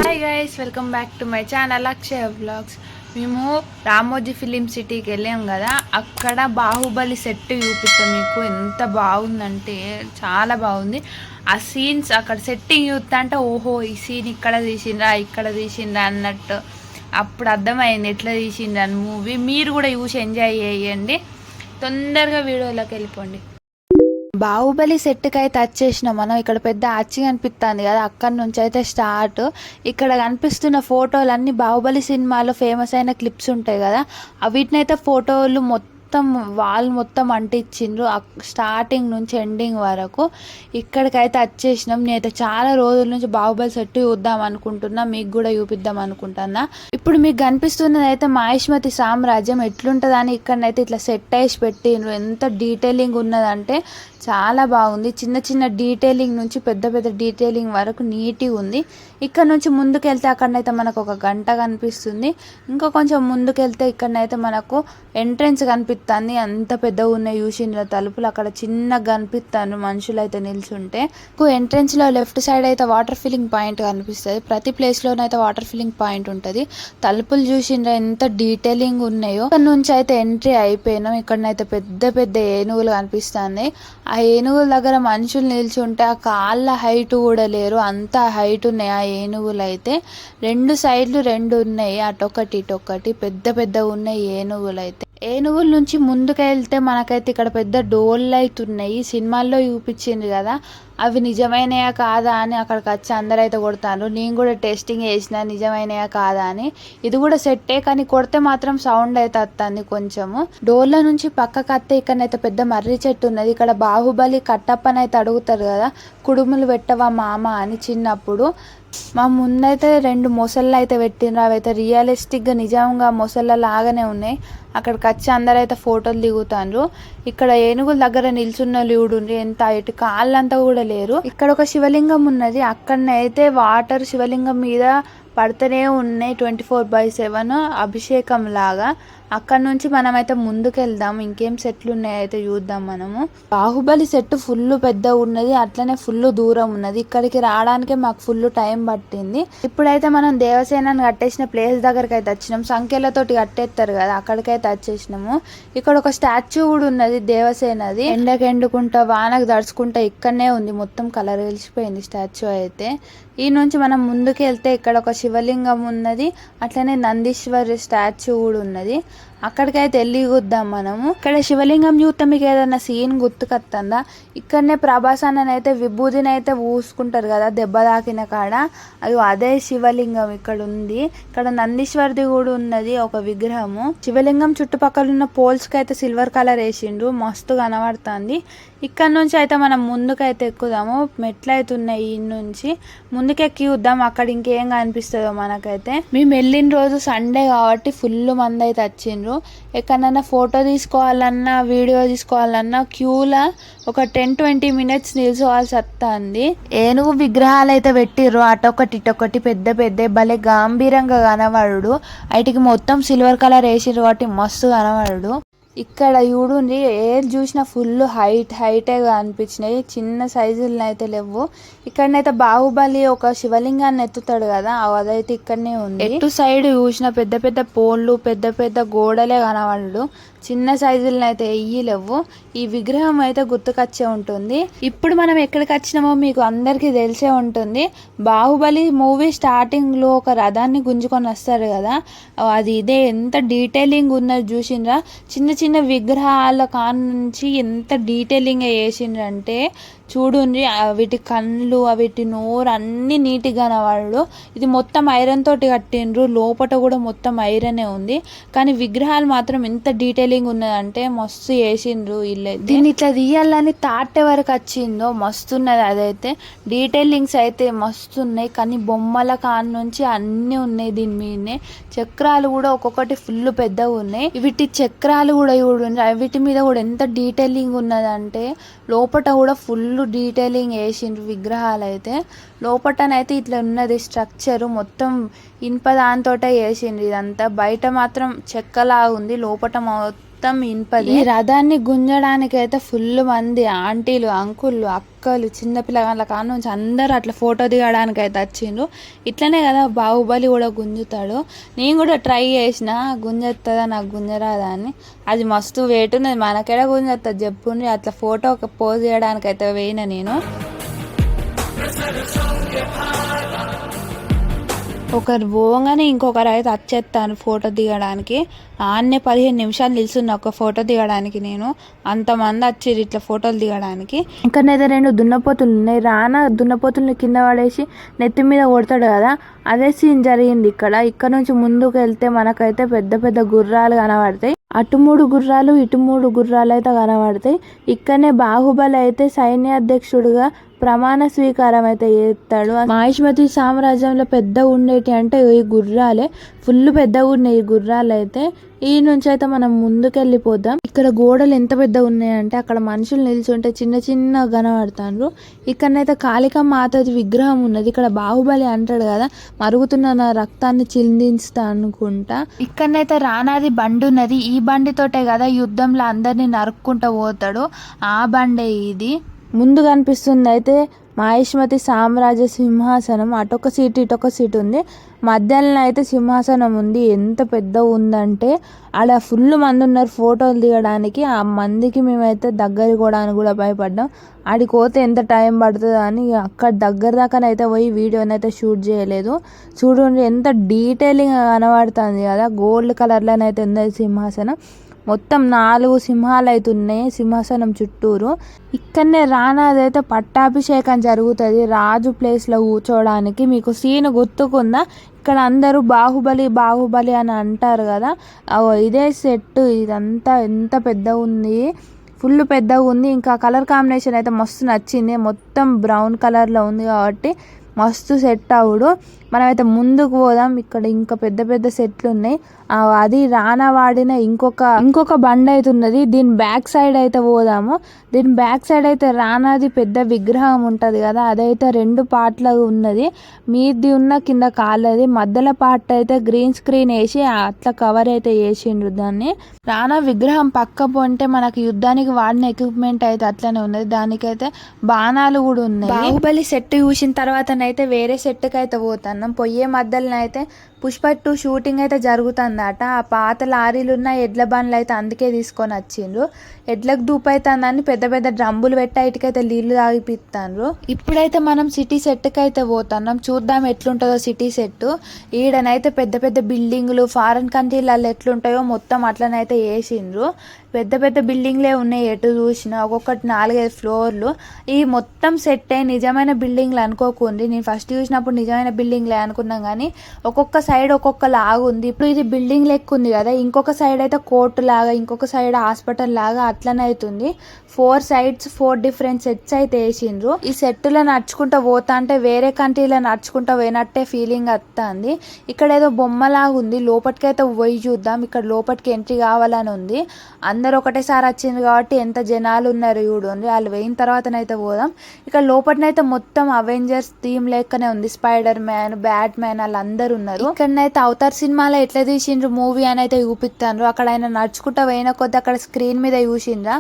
Hi guys, welcome back to my channel Akshaya vlogs. మేము Ramoji film సిటీకి వెళ్ళాం కదా, అక్కడ బాహుబలి సెట్ చూపిస్తాం మీకు. ఎంత బాగుందంటే చాలా బాగుంది. ఆ సీన్స్ అక్కడ సెట్టింగ్ చూస్తా అంటే ఓహో ఈ సీన్ ఇక్కడ తీసిండ్రా అన్నట్టు అప్పుడు అర్థమైంది ఎట్లా తీసిండ్రా అని మూవీ. మీరు కూడా చూసి ఎంజాయ్ చేయండి. తొందరగా వీడియోలోకి వెళ్ళిపోండి. బాహుబలి సెట్కి అయితే వచ్చేసినాం మనం. ఇక్కడ పెద్ద అచ్చి కనిపిస్తుంది కదా, అక్కడి నుంచి అయితే స్టార్ట్. ఇక్కడ కనిపిస్తున్న ఫోటోలు అన్నీ బాహుబలి సినిమాలో ఫేమస్ అయిన క్లిప్స్ ఉంటాయి కదా, వీటినైతే ఫోటోలు మొత్తం వాల్ మొత్తం అంటించిండ్రు స్టార్టింగ్ నుంచి ఎండింగ్ వరకు. ఇక్కడికైతే వచ్చేసినాం. నేనైతే చాలా రోజుల నుంచి బాహుబలి సెట్ చూద్దాం అనుకుంటున్నా, మీకు కూడా చూపిద్దాం అనుకుంటున్నా. ఇప్పుడు మీకు కనిపిస్తున్నది అయితే మహేష్మతి సామ్రాజ్యం ఎట్లుంటుందని ఇక్కడనైతే ఇట్లా సెట్ వేసి పెట్టిండ్రు. ఎంత డీటెయిలింగ్ ఉన్నదంటే చాలా బాగుంది. చిన్న చిన్న డీటెయిలింగ్ నుంచి పెద్ద పెద్ద డీటెయిలింగ్ వరకు నీట్గా ఉంది. ఇక్కడ నుంచి ముందుకెళ్తే అక్కడనైతే మనకు ఒక గంట కనిపిస్తుంది. ఇంకా కొంచెం ముందుకెళ్తే ఇక్కడనైతే మనకు ఎంట్రెన్స్ కనిపిస్తుంది. అంత పెద్దగా ఉన్నాయి చూసిన తలుపులు. అక్కడ చిన్నగా కనిపిస్తాను మనుషులు అయితే నిల్చుంటే. ఎంట్రెన్స్ లో లెఫ్ట్ సైడ్ అయితే వాటర్ ఫిల్లింగ్ పాయింట్ కనిపిస్తుంది. ప్రతి ప్లేస్ లోనైతే వాటర్ ఫిల్లింగ్ పాయింట్ ఉంటుంది. తలుపులు చూసిండ్రా ఎంత డీటెయిలింగ్ ఉన్నాయో. ఇక్కడ నుంచి అయితే ఎంట్రీ అయిపోయినాం. ఇక్కడనైతే పెద్ద పెద్ద ఏనుగులు కనిపిస్తున్నాయి. ఆ ఏనుగుల దగ్గర మనుషులు నిల్చుంటే ఆ కాళ్ళ హైట్ కూడా లేరు, అంత హైట్ ఉన్నాయి ఆ ఏనుగులు అయితే. రెండు సైడ్లు రెండు ఉన్నాయి, అటొకటి ఇటొకటి పెద్ద పెద్ద ఉన్నాయి ఏనుగులు అయితే. ఏనుగుల నుంచి ముందుకెళ్తే మనకైతే ఇక్కడ పెద్ద డోళ్ళు అయితే ఉన్నాయి. సినిమాల్లో చూపించింది కదా, అవి నిజమైనయా కాదా అని అక్కడికి వచ్చి అందరైతే కొడతారు. నేను కూడా టెస్టింగ్ చేసిన నిజమైనయా కాదా అని. ఇది కూడా సెట్టే, కానీ కొడితే మాత్రం సౌండ్ అయితే వస్తుంది కొంచెము. డోర్ల నుంచి పక్కకు వస్తే ఇక్కడనైతే పెద్ద మర్రి చెట్టు ఉన్నది. ఇక్కడ బాహుబలి కట్టప్పనైతే అడుగుతారు కదా, కుడుములు పెట్టవా మామ అని చిన్నప్పుడు. మా ముందైతే రెండు మొసళ్ళు అయితే పెట్టిండ్రు. అవైతే రియలిస్టిక్గా నిజంగా మొసళ్ళ లాగానే ఉన్నాయి. అక్కడికి వచ్చి అందరైతే ఫోటోలు దిగుతాండ్రు. ఇక్కడ ఏనుగుల దగ్గర నిల్చున్న లివుడుండ్రి ఎంత ఇటు కాళ్ళంతా కూడా లేరు. ఇక్కడ ఒక శివలింగం ఉన్నది. అక్కడనైతే వాటర్ శివలింగం మీద పడుతూనే ఉన్నాయి 24/7 అభిషేకం లాగా. అక్కడ నుంచి మనమైతే ముందుకెళ్దాం. ఇంకేం సెట్లు ఉన్నాయో అయితే చూద్దాం మనము. బాహుబలి సెట్ ఫుల్ పెద్ద ఉన్నది, అట్లనే ఫుల్ దూరం ఉన్నది. ఇక్కడికి రావడానికే మాకు ఫుల్ టైం పట్టింది. ఇప్పుడైతే మనం దేవసేనని కట్టేసిన ప్లేస్ దగ్గరికి అయితే వచ్చినాం. సంఖ్యలతోటి కట్టేస్తారు కదా, అక్కడికైతే వచ్చేసినాము. ఇక్కడ ఒక స్టాచ్యూ కూడా ఉన్నది దేవసేనది. ఎండకు ఎండుకుంటా వానకు దడుచుకుంటా ఇక్కడనే ఉంది, మొత్తం కలర్ వెలిసిపోయింది స్టాచ్యూ అయితే. ఈ నుంచి మనం ముందుకు వెళ్తే ఇక్కడ ఒక శివలింగం ఉన్నది, అట్లనే నందీశ్వరి స్టాచ్యూ కూడా ఉన్నది. అక్కడికైతే వెళ్ళి చూద్దాం మనము. ఇక్కడ శివలింగం చూస్తే మీకు ఏదైనా సీన్ గుర్తుకొస్తుందా? ఇక్కడనే ప్రభాస్ అన్ననైతే విభూతిని అయితే పూసుకుంటారు కదా దెబ్బ తాకిన కాడ, అదే శివలింగం ఇక్కడ ఉంది. ఇక్కడ నందీశ్వరిది కూడా ఉన్నది ఒక విగ్రహము. శివలింగం చుట్టుపక్కల ఉన్న పోల్స్ కి అయితే సిల్వర్ కలర్ వేసిండ్రు, మస్తు కనబడుతుంది. ఇక్కడ నుంచి అయితే మనం ముందుకైతే ఎక్కుదాము. మెట్లు అయితే ఉన్నాయి. ఈ నుంచి ముందుకెక్కి చూద్దాం అక్కడ ఇంకేం కనిపిస్తుందో మనకైతే. మేము వెళ్ళిన రోజు సండే కాబట్టి ఫుల్ మంది అయితే వచ్చిండ్రు. ఎక్కడన్నా ఫోటో తీసుకోవాలన్నా వీడియో తీసుకోవాలన్నా క్యూలా ఒక 10-20 మినిట్స్ నిల్చోవాల్సి వస్తుంది. ఏనుగు విగ్రహాలు అయితే పెట్టిర్రు, అటొకటి ఇటొకటి పెద్ద పెద్ద భలే గంభీరంగా కనబడు. వాటికి మొత్తం సిల్వర్ కలర్ వేసిర్రు కాబట్టి మస్తు కనబడు. ఇక్కడ చూడండి ఏది చూసినా ఫుల్ హైటే అనిపించినాయి, చిన్న సైజులను అయితే లేవు. ఇక్కడనైతే బాహుబలి ఒక శివలింగాన్ని ఎత్తుతాడు కదా, అదైతే ఇక్కడనే ఉంది. ఎటు సైడ్ చూసిన పెద్ద పెద్ద పోళ్ళు పెద్ద పెద్ద గోడలే కనబడు, చిన్న సైజులను అయితే లేవు. ఈ విగ్రహం అయితే గుర్తుకొచ్చే ఉంటుంది. ఇప్పుడు మనం ఎక్కడికి వచ్చినామో మీకు అందరికీ తెలిసే ఉంటుంది. బాహుబలి మూవీ స్టార్టింగ్ లో ఒక రథాన్ని గుంజుకొని వస్తారు కదా, అది ఇదే. ఎంత డీటెయిలింగ్ ఉన్నది చూసిండ్రా? చిన్న చిన్న విగ్రహాల నుంచి ఎంత డీటెయిలింగ్ వేసిండ్రంటే చూడండి. వీటి కళ్ళు వీటి నోరు అన్ని నీట్గా కనబడు. ఇది మొత్తం ఐరన్ తోటి కట్టిండ్రు, లోపల కూడా మొత్తం ఐరనే ఉంది. కానీ విగ్రహాలు మాత్రం ఎంత డీటెయిలింగ్ ఉన్నదంటే మస్తు వేసిండ్రు వీళ్ళే. దీన్ని ఇట్లా తీయాలని తాటే వరకు వచ్చిందో మస్తు ఉన్నది. అదైతే డీటెయిలింగ్స్ అయితే మస్తు ఉన్నాయి. కానీ బొమ్మల కాన్ నుంచి అన్ని ఉన్నాయి దీని మీదనే. చక్రాలు కూడా ఒక్కొక్కటి ఫుల్ పెద్దగా ఉన్నాయి. వీటి చక్రాలు కూడా చూడండి, వీటి మీద కూడా ఎంత డీటెయిలింగ్ ఉన్నదంటే లోపల కూడా ఫుల్ డీటెయిలింగ్ వేసిండ్రు విగ్రహాలు అయితే. లోపటనైతే ఇట్లా ఉన్నది స్ట్రక్చర్ మొత్తం ఇనుప దాంతో వేసిండ్రు ఇదంతా. బయట మాత్రం చెక్కలా ఉంది, లోపల మొత్తం ఇనుపది. ఈ రథాన్ని గుంజడానికి అయితే ఫుల్ మంది ఆంటీలు, అంకుళ్ళు, అక్కలు, చిన్నపిల్లగాళ్ళ కాడ నుంచి అందరూ అట్లా ఫోటో దిగడానికి అయితే వచ్చిండ్రు. ఇట్లనే కదా బాహుబలి కూడా గుంజుతాడు. నేను కూడా ట్రై చేసిన, గుంజెత్తదా నాకు గుంజరాదా అని. అది మస్తు వెయిట్ ఉన్నది, మనకేడా గుంజెత్తది చెప్పుండ్రి. అట్లా ఫోటో పోజ్ చేయడానికి అయితే పోయిన నేను. ఒకరు పోగానే ఇంకొకరు అయితే వచ్చేస్తాను ఫోటో దిగడానికి. ఆన్నే 15 నిమిషాలు నిల్చున్నా ఒక ఫోటో దిగడానికి. నేను అంతమంది వచ్చారు ఇట్లా ఫోటోలు దిగడానికి. ఇక్కడనైతే 2 దున్నపోతులు ఉన్నాయి. రానా దున్నపోతుల్ని కింద పడేసి నెత్తి మీద కొడతాడు కదా, అదే సీన్ జరిగింది ఇక్కడ నుంచి ముందుకు వెళ్తే మనకైతే పెద్ద పెద్ద గుర్రాలు కనబడతాయి. అటు 3 గుర్రాలు, ఇటు 3 గుర్రాలు అయితే కనబడతాయి. ఇక్కడనే బాహుబలి అయితే సైన్యాధ్యక్షుడుగా ప్రమాణ స్వీకారం అయితే చేస్తాడు. మహిష్మతి సామ్రాజ్యంలో పెద్ద ఉండేటి అంటే ఈ గుర్రాలే, ఫుల్ పెద్దగా ఉన్నాయి ఈ గుర్రాలు అయితే. ఈ నుంచి అయితే మనం ముందుకెళ్ళిపోదాం. ఇక్కడ గోడలు ఎంత పెద్దగా ఉన్నాయంటే అక్కడ మనుషులు నిల్చుంటే చిన్న చిన్న కనబడతారు. ఇక్కడనైతే కాళికా మాతది విగ్రహం ఉన్నది. ఇక్కడ బాహుబలి అంటాడు కదా, మరుగుతున్న నా రక్తాన్ని చిందిస్తా అనుకుంటా. ఇక్కడనైతే రానాది బండి ఉన్నది. ఈ బండితోటే కదా యుద్ధంలో అందరినీ నరుక్కుంటూ పోతాడు, ఆ బండే ఇది. ముందు కనిపిస్తుంది అయితే మహిష్మతి సామ్రాజ్య సింహాసనం. అటొక సీటు ఇటొక సీటు ఉంది, మధ్యలో అయితే సింహాసనం ఉంది. ఎంత పెద్ద ఉందంటే ఆడ ఫుల్ మంది ఉన్నారు ఫోటోలు దిగడానికి. ఆ మందికి మేమైతే దగ్గరికి కూడా భయపడ్డాం. ఆడికి పోతే ఎంత టైం పడుతుందో అని అక్కడ దగ్గర దాకానైతే పోయి వీడియోనైతే షూట్ చేయలేదు. చూడండి ఎంత డీటెయిలింగ్ కనబడుతుంది కదా, గోల్డ్ కలర్లోనైతే ఉంది సింహాసనం. మొత్తం 4 సింహాలు అయితే ఉన్నాయి సింహాసనం చుట్టూరు. ఇక్కడనే రానాదైతే పట్టాభిషేకం జరుగుతుంది రాజు ప్లేస్లో కూర్చోడానికి. మీకు సీన్ గుర్తుకుందా? ఇక్కడ అందరూ బాహుబలి బాహుబలి అని అంటారు కదా, ఇదే సెట్. ఇదంతా ఎంత పెద్దగా ఉంది, ఫుల్ పెద్దగా ఉంది. ఇంకా కలర్ కాంబినేషన్ అయితే మస్తు నచ్చింది, మొత్తం బ్రౌన్ కలర్లో ఉంది కాబట్టి మస్తు సెట్ అవుడు. మనమైతే ముందుకు పోదాం. ఇక్కడ ఇంకా పెద్ద పెద్ద సెట్లు ఉన్నాయి. అది రానా వాడిన ఇంకొక బండి అయితే ఉన్నది. దీని బ్యాక్ సైడ్ అయితే పోదాము. దీని బ్యాక్ సైడ్ అయితే రానాది పెద్ద విగ్రహం ఉంటుంది కదా, అదైతే 2 పార్ట్ల ఉన్నది. మీది ఉన్న కింద కాళ్ళది, మధ్యలో పార్ట్ అయితే గ్రీన్ స్క్రీన్ వేసి అట్లా కవర్ అయితే చేసిండ్రు దాన్ని. రానా విగ్రహం పక్క పోంటే మనకి యుద్ధానికి వాడిన ఎక్విప్మెంట్ అయితే అట్లనే ఉన్నది. దానికైతే బాణాలు కూడా ఉన్నాయి. బాహుబలి సెట్ చూసిన తర్వాతనైతే వేరే సెట్కి అయితే పోతాను. పొయ్యే మధ్యలో అయితే పుష్ప 2 షూటింగ్ అయితే జరుగుతుందట. ఆ పాత లారీలు ఉన్న ఎడ్ల బండ్లు అయితే అందుకే తీసుకొని వచ్చిండ్రు. ఎడ్లకు దూపు అవుతుందని పెద్ద పెద్ద డ్రమ్ములు పెట్టి ఇటుకైతే నీళ్లు తాగిపిస్తాండ్రు. ఇప్పుడైతే మనం సిటీ సెట్కి అయితే పోతున్నాం, చూద్దాం ఎట్లుంటుందో సిటీ సెట్. ఈడనైతే పెద్ద పెద్ద బిల్డింగ్లు ఫారెన్ కంట్రీలలో ఎట్లుంటాయో మొత్తం అట్లనైతే వేసిండ్రు. పెద్ద పెద్ద బిల్డింగ్లే ఉన్నాయి, ఎటు చూసినా ఒక్కొక్కటి 4-5 ఫ్లోర్లు. ఈ మొత్తం సెట్ అయ్యి నిజమైన బిల్డింగ్లు అనుకోకుంది. నేను ఫస్ట్ చూసినప్పుడు నిజమైన బిల్డింగ్లే అనుకున్నాం, కానీ ఒక్కొక్క సైడ్ ఒక్కొక్క లాగా ఉంది. ఇప్పుడు ఇది బిల్డింగ్ లెక్క ఉంది కదా, ఇంకొక సైడ్ అయితే కోర్టు లాగా, ఇంకొక సైడ్ హాస్పిటల్ లాగా అట్లనే అవుతుంది. 4 sides 4 different సెట్స్ అయితే వేసిండ్రు. ఈ సెట్లో నడుచుకుంటూ పోతా అంటే వేరే కంట్రీలో నడుచుకుంటూ పోయినట్టే ఫీలింగ్ వస్తుంది. ఇక్కడ ఏదో బొమ్మలాగా ఉంది, లోపలికైతే పోయి చూద్దాం. ఇక్కడ లోపలికి ఎంట్రీ కావాలని ఉంది. అందరు ఒకటేసారి వచ్చింది కాబట్టి ఎంత జనాలు ఉన్నారు చూడండి. వాళ్ళు పోయిన తర్వాతనైతే పోదాం. ఇక్కడ లోపలనైతే మొత్తం అవెంజర్స్ థీమ్ లెక్కనే ఉంది. స్పైడర్ మ్యాన్, బ్యాట్ మ్యాన్ వాళ్ళందరూ ఉన్నారు. ఇక్కడనైతే అవతార్ సినిమాలో ఎట్లా తీసిండ్రు మూవీ అని అయితే చూపిస్తాను. అక్కడ ఆయన నడుచుకుంటూ పోయిన కొద్ది అక్కడ స్క్రీన్ మీద చూసిండ్రా,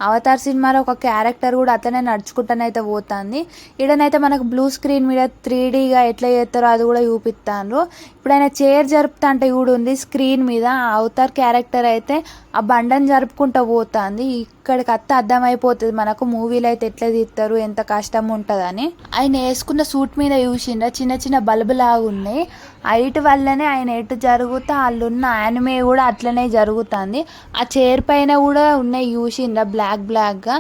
అవతార్ సినిమాలో ఒక క్యారెక్టర్ కూడా అతనే నడుచుకుంటానైతే పోతుంది. ఈడనైతే మనకు బ్లూ స్క్రీన్ మీద 3Dగా ఎట్లా చేస్తారో అది కూడా చూపిస్తాను. ఇప్పుడు ఆయన చైర్ జరుపుతా అంటే కూడా ఉంది స్క్రీన్ మీద. అవతార్ క్యారెక్టర్ అయితే ఆ బండను జరుపుకుంటూ పోతుంది. ఇక్కడికి అత్త అర్థమైపోతుంది మనకు మూవీలో అయితే ఎట్లా తీస్తారు, ఎంత కష్టం ఉంటుందని. ఆయన వేసుకున్న సూట్ మీద చూసిండ్రా చిన్న చిన్న బల్బు లాగా ఉన్నాయి. హైట్ వల్లనే ఆయన ఎటు జరుగుతా వాళ్ళున్న యానిమే కూడా అట్లనే జరుగుతుంది. ఆ చైర్ పైన కూడా ఉన్నాయి చూసిండ్రా బ్లాక్గా,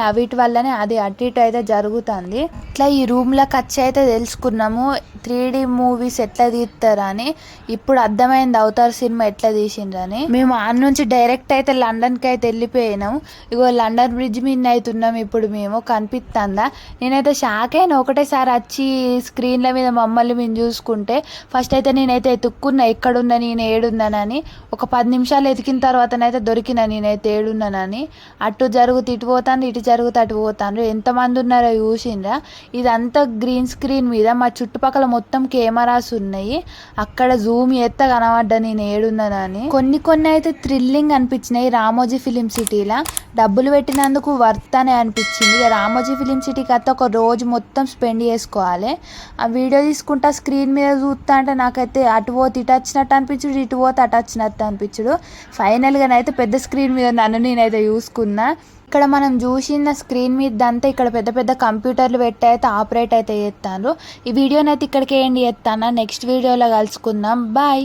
అవిటి వల్లనే అది అటు ఇటు అయితే జరుగుతుంది. ఇట్లా ఈ రూమ్లోకి వచ్చి అయితే తెలుసుకున్నాము 3D మూవీస్ ఎట్లా తీస్తారని. ఇప్పుడు అర్థమైంది అవతార్ సినిమా ఎట్లా తీసిండ్రని. మేము ఆ నుంచి డైరెక్ట్ అయితే లండన్కి అయితే వెళ్ళిపోయినాం. ఇగో లండన్ బ్రిడ్జ్ మీద అవుతున్నాం ఇప్పుడు మేము, కనిపిస్తుందా? నేనైతే షాక్ అయినా ఒకటేసారి వచ్చి స్క్రీన్ల మీద మమ్మల్ని మేము చూసుకుంటే. ఫస్ట్ అయితే నేనైతే ఎత్తుక్కున్నా ఎక్కడున్నా నేను ఏడున్నానని. ఒక 10 నిమిషాలు ఎతికిన తర్వాతనైతే దొరికిన నేనైతే ఏడున్నానని. అటు జరుగుతూ ఇటు పోతాను, ఇటు జరుగుతూ అటు పోతాను. ఎంతమంది ఉన్నారో చూసిండ్రా. ఇదంతా గ్రీన్ స్క్రీన్ మీద, మా చుట్టుపక్కల మొత్తం కెమెరాస్ ఉన్నాయి. అక్కడ జూమ్ ఎత్త కనబడ్డా నేను ఏడున్నానని. కొన్ని అయితే థ్రిల్ థ్రిల్లింగ్ అనిపించినాయి రామోజీ ఫిలిం సిటీలో. డబ్బులు పెట్టినందుకు వర్త్ అనే అనిపించింది. రామోజీ ఫిలిం సిటీకి అయితే ఒక రోజు మొత్తం స్పెండ్ చేసుకోవాలి. ఆ వీడియో తీసుకుంటా స్క్రీన్ మీద చూస్తా అంటే నాకైతే అటు పోతే ఇటు వచ్చినట్టు అనిపించుడు, ఇటు పోతే అటు వచ్చినట్టు అనిపించుడు. ఫైనల్గానైతే పెద్ద స్క్రీన్ మీద నన్ను నేనైతే చూసుకున్నా. ఇక్కడ మనం చూసిన స్క్రీన్ మీద అంతా ఇక్కడ పెద్ద పెద్ద కంప్యూటర్లు పెట్టి అయితే ఆపరేట్ అయితే చేస్తాను. ఈ వీడియోనైతే ఇక్కడికి ఎండ్ చేస్తాను. నెక్స్ట్ వీడియోలో కలుసుకుందాం. బాయ్.